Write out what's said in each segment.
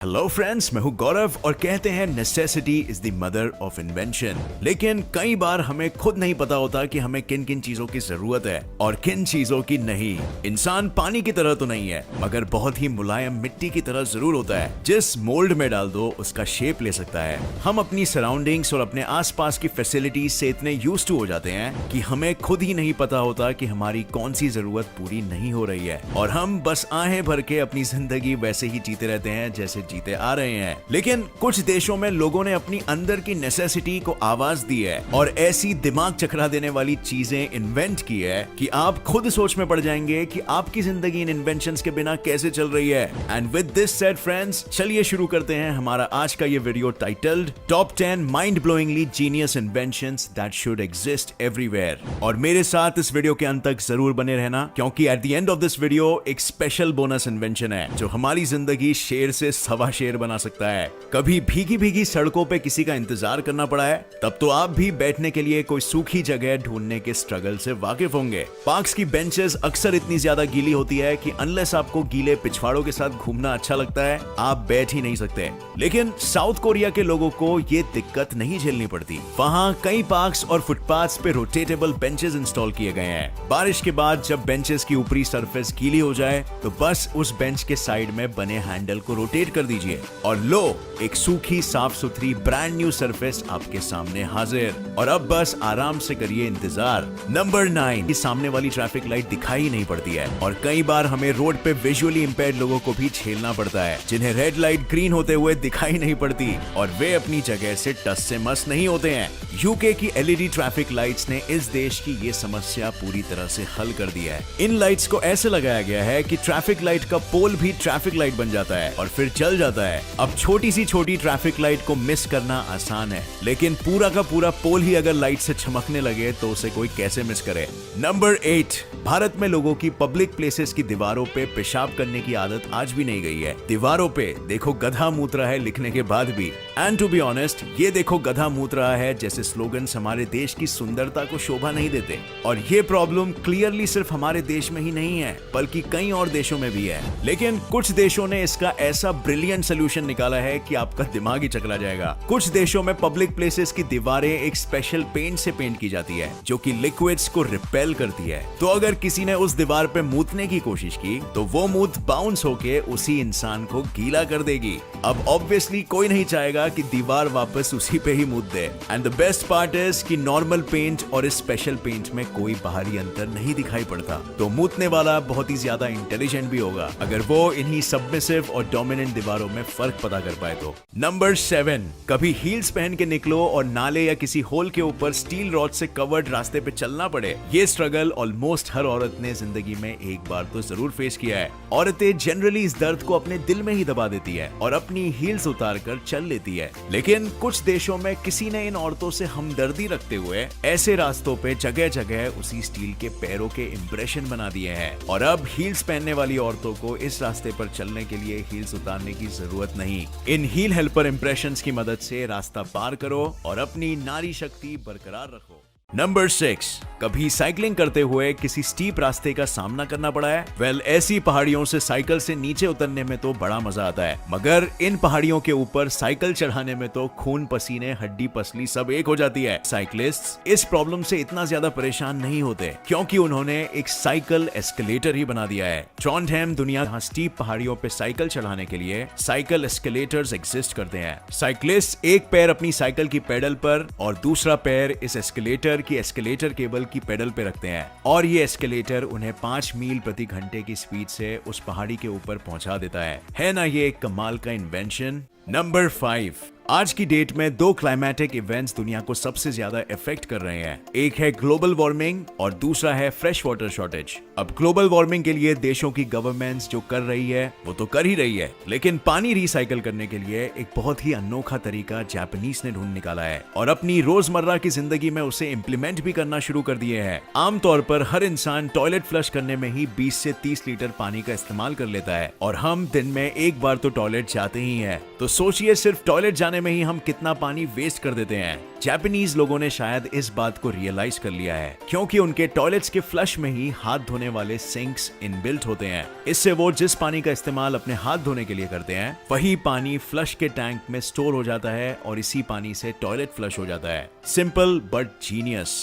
Hello friends, मैं हूं गौरव और कहते हैं necessity is the mother of invention. लेकिन कई बार हमें खुद नहीं पता होता कि हमें किन किन चीजों की जरूरत है और किन चीजों की नहीं। इंसान पानी की तरह तो नहीं है, मगर बहुत ही मुलायम मिट्टी की तरह जरूर होता है। जिस मोल्ड में डाल दो उसका शेप ले सकता है। हम अपनी सराउंडिंग्स और अपने आसपास की फैसिलिटीज से इतने यूज्ड टू हो जाते हैं कि हमें खुद ही नहीं पता होता कि हमारी कौन सी जरूरत पूरी नहीं हो रही है, और हम बस आहें भर के अपनी जिंदगी वैसे ही जीते रहते हैं जैसे जीते आ रहे हैं। लेकिन कुछ देशों में लोगों ने अपनी अंदर की नेसेसिटी को आवाज दी है और ऐसी दिमाग चकरा देने वाली चीजें इन्वेंट की है कि आप खुद सोच में पड़ जाएंगे कि आपकी जिंदगी इन इन्वेंशंस के बिना कैसे चल रही है। And with this said friends, चलिए शुरू करते हैं हमारा आज का ये video titled top 10 mind blowingly genius inventions that should exist everywhere. और मेरे साथ इस वीडियो के अंत तक जरूर बने रहना, क्योंकि at the end of this video एक स्पेशल बोनस इन्वेंशन है जो हमारी जिंदगी शेर से सवा शेर बना सकता है। कभी भीगी भीगी सड़कों पे किसी का इंतजार करना पड़ा है, तब तो आप भी बैठने के लिए कोई सूखी जगह ढूंढने के स्ट्रगल से वाकिफ होंगे। पार्क्स की बेंचेस अक्सर इतनी ज्यादा गीली होती है कि अनलेस आपको गीले पिछवाड़ों के साथ घूमना अच्छा लगता है, आप बैठ ही नहीं सकते। लेकिन साउथ कोरिया के लोगों को ये दिक्कत नहीं झेलनी पड़ती। वहां कई पार्क्स और फुटपाथ्स पे रोटेटेबल बेंचेस इंस्टॉल किए गए हैं। बारिश के बाद जब बेंचेस की ऊपरी सरफेस गीली हो जाए तो बस उस बेंच के साइड में बने हैंडल को रोटेट कर दीजिए और लो, एक सूखी साफ सुथरी ब्रांड न्यू सरफेस आपके सामने हाजिर। और अब बस आराम से करिए इंतजार। नंबर 9, सामने वाली ट्रैफिक लाइट दिखाई नहीं पड़ती है और कई बार हमें रोड पे विजुअली इंपेयर्ड लोगों को भी झेलना पड़ता है, जिन्हें रेड लाइट ग्रीन होते हुए दिखाई नहीं पड़ती और वे अपनी जगह से टस से मस नहीं होते हैं। यूके की एलईडी ट्रैफिक लाइट्स ने इस देश की ये समस्या पूरी तरह से हल कर दी है। इन लाइट्स को ऐसे लगाया गया है कि ट्रैफिक लाइट का पोल भी ट्रैफिक लाइट बन जाता है और फिर चल जाता है। अब छोटी सी छोटी ट्रैफिक लाइट को मिस करना आसान है, लेकिन पूरा का पूरा पोल ही अगर लाइट से चमकने लगे तो उसे कोई कैसे मिस करे। नंबर 8, भारत में लोगों की पब्लिक प्लेसेस की दीवारों पे पेशाब करने की आदत आज भी नहीं गई है। दीवारों पे देखो गधा मूत रहा है लिखने के बाद भी। एंड टू बी ऑनेस्ट, ये देखो गधा मूत रहा है जैसे स्लोगन्स हमारे देश की सुंदरता को शोभा नहीं देते। और ये प्रॉब्लम क्लियरली सिर्फ हमारे देश में ही नहीं है, बल्कि कई और देशों में भी है। लेकिन कुछ देशों ने इसका ऐसा ब्रिलियंट सोल्यूशन निकाला है कि आपका दिमाग ही चकरा जाएगा। कुछ देशों में पब्लिक प्लेसेस की दीवारें एक स्पेशल पेंट से पेंट की जाती है जो कि लिक्विड्स को रिपेल करती है। तो अगर किसी ने उस दीवार पे मूतने की कोशिश की तो वो मूत बाउंस होके उसी इंसान को गीला कर देगी। अब ऑब्वियसली कोई नहीं चाहेगा कि दीवार वापस उसी पे ही मूत दे। And the best part is कि नॉर्मल पेंट और इस स्पेशल पेंट में कोई बाहरी अंतर नहीं दिखाई पड़ता। तो मूतने वाला बहुत ही ज्यादा इंटेलिजेंट भी होगा अगर वो इन्हीं सबमिसिव और डोमिनेंट दीवारों में फर्क पता कर पाए तो। नंबर 7, कभी हील्स पहन के निकलो और नाले या किसी होल के ऊपर स्टील रॉड से कवर्ड रास्ते पे चलना पड़े। ये स्ट्रगल ऑलमोस्ट हर औरत ने जिंदगी में एक बार तो जरूर फेस किया है। औरतें जनरली इस दर्द को अपने दिल में ही दबा देती है और अपनी हील्स उतार कर चल लेती है। लेकिन कुछ देशों में किसी ने इन औरतों से हमदर्दी रखते हुए ऐसे रास्तों पे जगह जगह उसी स्टील के पैरों के इंप्रेशन बना दिए हैं और अब हील्स पहनने वाली औरतों को इस रास्ते पर चलने के लिए हील्स उतारने की जरूरत नहीं। इन हील हेल्पर इंप्रेशंस की मदद से रास्ता पार करो और अपनी नारी शक्ति बरकरार रखो। नंबर 6, कभी साइकिलिंग करते हुए किसी स्टीप रास्ते का सामना करना पड़ा है? वेल, ऐसी पहाड़ियों से साइकिल से नीचे उतरने में तो बड़ा मजा आता है, मगर इन पहाड़ियों के ऊपर साइकिल चढ़ाने में तो खून पसीने हड्डी पसली सब एक हो जाती है। साइकिलिस्ट्स इस प्रॉब्लम से इतना ज्यादा परेशान नहीं होते क्योंकि उन्होंने एक साइकिल एस्केलेटर ही बना दिया है। ट्रॉन्डहेम दुनिया जहां स्टीप पहाड़ियों पे साइकिल चढ़ाने के लिए साइकिल एस्केलेटर्स एग्जिस्ट करते हैं। साइकिलिस्ट एक पैर अपनी साइकिल की पेडल पर और दूसरा पैर इस एस्केलेटर की एस्केलेटर केबल की पेडल पे रखते हैं और ये एस्केलेटर उन्हें 5 मील प्रति घंटे की स्पीड से उस पहाड़ी के ऊपर पहुंचा देता है ना ये एक कमाल का इन्वेंशन। नंबर 5, आज की डेट में 2 क्लाइमेटिक इवेंट्स दुनिया को सबसे ज्यादा इफेक्ट कर रहे हैं। एक है ग्लोबल वार्मिंग और दूसरा है फ्रेश वाटर शॉर्टेज। अब ग्लोबल वार्मिंग के लिए देशों की गवर्नमेंट्स जो कर रही है वो तो कर ही रही है, लेकिन पानी रिसाइकल करने के लिए एक बहुत ही अनोखा तरीका जापानीज ने ढूंढ निकाला है और अपनी रोजमर्रा की जिंदगी में उसे इम्प्लीमेंट भी करना शुरू कर दिए हैं। आमतौर पर हर इंसान टॉयलेट फ्लश करने में ही 20 से 30 लीटर पानी का इस्तेमाल कर लेता है और हम दिन में एक बार तो टॉयलेट जाते ही हैं। तो सोचिए, सिर्फ टॉयलेट जाने नहाने में ही हम कितना पानी वेस्ट कर देते हैं। जापानीज लोगों ने शायद इस बात को रियलाइज कर लिया है क्योंकि उनके टॉयलेट्स के फ्लश में ही हाथ धोने वाले सिंक्स इनबिल्ट होते हैं। इससे वो जिस पानी का इस्तेमाल अपने हाथ धोने के लिए करते हैं वही पानी फ्लश के टैंक में स्टोर हो जाता है और इसी पानी से टॉयलेट फ्लश हो जाता है। Simple but genius.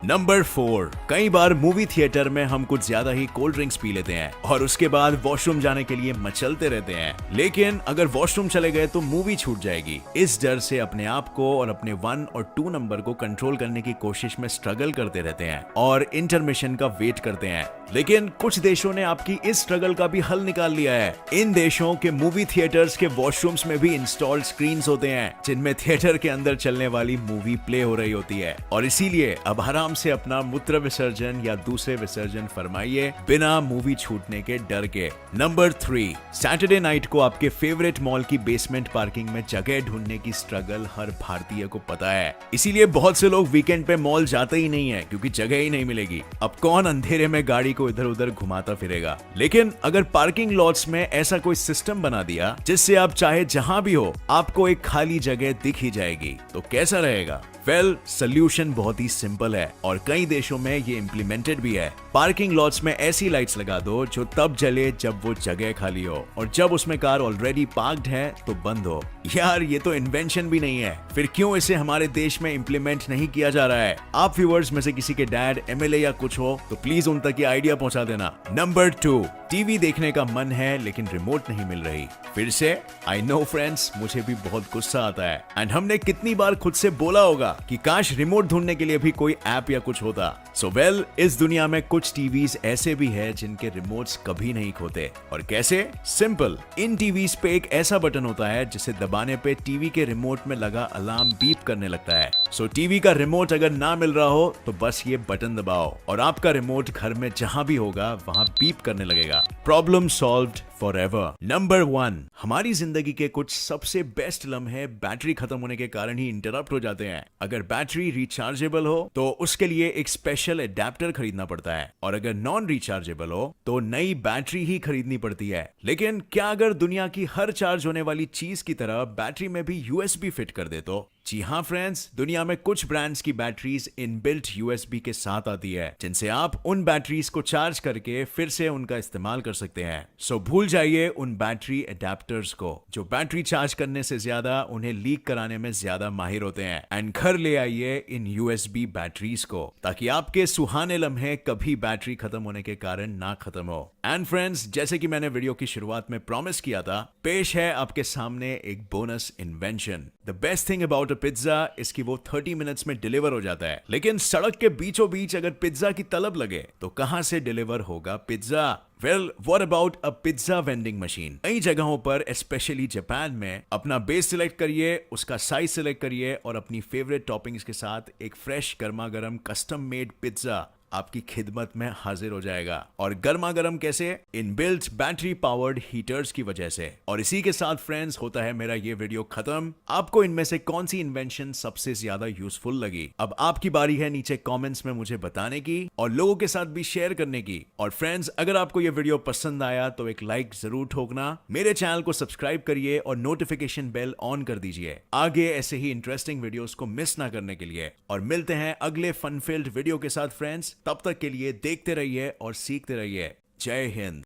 नंबर 4, कई बार मूवी थिएटर में हम कुछ ज्यादा ही कोल्ड ड्रिंक्स पी लेते हैं और उसके बाद वॉशरूम जाने के लिए मचलते रहते हैं, लेकिन अगर वॉशरूम चले गए तो मूवी छूट जाएगी। इस डर से अपने आप को और अपने 1 और 2 नंबर को कंट्रोल करने की कोशिश में स्ट्रगल करते रहते हैं और इंटरमिशन का वेट करते हैं। लेकिन कुछ देशों ने आपकी इस स्ट्रगल का भी हल निकाल लिया है। इन देशों के मूवी थिएटर्स के वॉशरूम्स में भी इंस्टॉल्ड स्क्रीन्स होते हैं जिनमें थिएटर के अंदर चलने वाली मूवी प्ले हो रही होती है और इसीलिए अब आराम से अपना मूत्र विसर्जन या दूसरे विसर्जन फरमाइए बिना मूवी छूटने के डर के। नंबर 3, सैटरडे नाइट को आपके फेवरेट मॉल की बेसमेंट पार्किंग में जगह ढूंढने की स्ट्रगल हर भारतीय को पता है। इसीलिए बहुत से लोग वीकेंड पे मॉल जाते ही नहीं है क्योंकि जगह ही नहीं मिलेगी। अब कौन अंधेरे में गाड़ी को इधर उधर घुमाता फिरेगा। लेकिन अगर पार्किंग लॉट्स में ऐसा कोई सिस्टम बना दिया जिससे आप चाहे जहां भी हो आपको एक खाली जगह दिख ही जाएगी तो कैसा रहेगा? वेल, सॉल्यूशन बहुत ही सिंपल है और कई देशों में ये इम्प्लीमेंटेड भी है। पार्किंग लॉट्स में ऐसी लाइट्स लगा दो जो तब जले जब वो जगह खाली हो और जब उसमें कार ऑलरेडी पार्क्ड है तो बंद हो। यार ये तो इन्वेंशन भी नहीं है, फिर क्यों इसे हमारे देश में इम्प्लीमेंट नहीं किया जा रहा है? आप व्यूअर्स में से किसी के डैड एमएलए या कुछ हो तो प्लीज उन तक ये आइडिया पहुंचा देना। नंबर 2, टीवी देखने का मन है लेकिन रिमोट नहीं मिल रही। फिर से आई नो फ्रेंड्स, मुझे भी बहुत गुस्सा आता है एंड हमने कितनी बार खुद से बोला होगा कि काश रिमोट ढूंढने के लिए भी कोई ऐप या कुछ होता। सो वेल, इस दुनिया में कुछ टीवीज ऐसे भी है जिनके रिमोट्स कभी नहीं खोते। और कैसे? सिंपल, इन टीवीज पे एक ऐसा बटन होता है जिसे दबाने पे टीवी के रिमोट में लगा अलार्म बीप करने लगता है। सो टीवी का रिमोट अगर ना मिल रहा हो तो बस ये बटन दबाओ और आपका रिमोट घर में जहां भी होगा वहां बीप करने लगेगा। Problem solved forever. नंबर 1, हमारी जिंदगी के कुछ सबसे बेस्ट लम्हे बैटरी खत्म होने के कारण ही इंटरप्ट हो जाते हैं। अगर बैटरी रिचार्जेबल हो तो उसके लिए एक स्पेशल एडेप्टर खरीदना पड़ता है और अगर नॉन रिचार्जेबल हो तो नई बैटरी ही खरीदनी पड़ती है। लेकिन क्या अगर दुनिया की हर चार्ज होने वाली चीज की तरह बैटरी में भी यूएसबी फिट कर दे तो? जी हाँ फ्रेंड्स, दुनिया में कुछ ब्रांड्स की बैटरीज इनबिल्ट यूएसबी के साथ आती है जिनसे आप उन बैटरीज को चार्ज करके फिर से उनका इस्तेमाल कर सकते हैं। सो भूल जाइए उन बैटरी एडेप्टर्स को जो बैटरी चार्ज करने से ज्यादा उन्हें लीक कराने में ज्यादा माहिर होते हैं एंड घर ले आइए इन यूएसबी बैटरीज को ताकि आपके सुहाने लम्हे कभी बैटरी खत्म होने के कारण ना खत्म हो। एंड फ्रेंड्स, जैसे कि मैंने वीडियो की शुरुआत में प्रॉमिस किया था, पेश है आपके सामने एक bonus invention. The best thing about pizza इसकी वो 30 मिनट्स में डिलीवर हो जाता है, लेकिन सड़क के बीचों बीच अगर पिज्जा की तलब लगे तो कहां से डिलीवर होगा pizza? Well, what about a pizza vending machine? कई जगहों पर स्पेशली जापान में अपना बेस सिलेक्ट करिए, उसका साइज सिलेक्ट करिए और अपनी फेवरेट टॉपिंग्स के साथ एक फ्रेश गर्मा गर्म कस्टम मेड पिज्जा आपकी खिदमत में हाजिर हो जाएगा। और गर्मा गर्म कैसे? इनबिल्ट बैटरी पावर्ड हीटर्स की वजह से। और इसी के साथ फ्रेंड्स होता है मेरा ये वीडियो खत्म। आपको इनमें से कौन सी इन्वेंशन सबसे ज्यादा यूजफुल लगी? अब आपकी बारी है नीचे कमेंट्स में मुझे बताने की और लोगों के साथ भी शेयर करने की। और फ्रेंड्स, अगर आपको ये वीडियो पसंद आया तो एक लाइक जरूर ठोकना, मेरे चैनल को सब्सक्राइब करिए और नोटिफिकेशन बेल ऑन कर दीजिए आगे ऐसे ही इंटरेस्टिंग वीडियोस को मिस ना करने के लिए। और मिलते हैं अगले फन फिल्ड वीडियो के साथ फ्रेंड्स। तब तक के लिए देखते रहिए और सीखते रहिए। जय हिंद।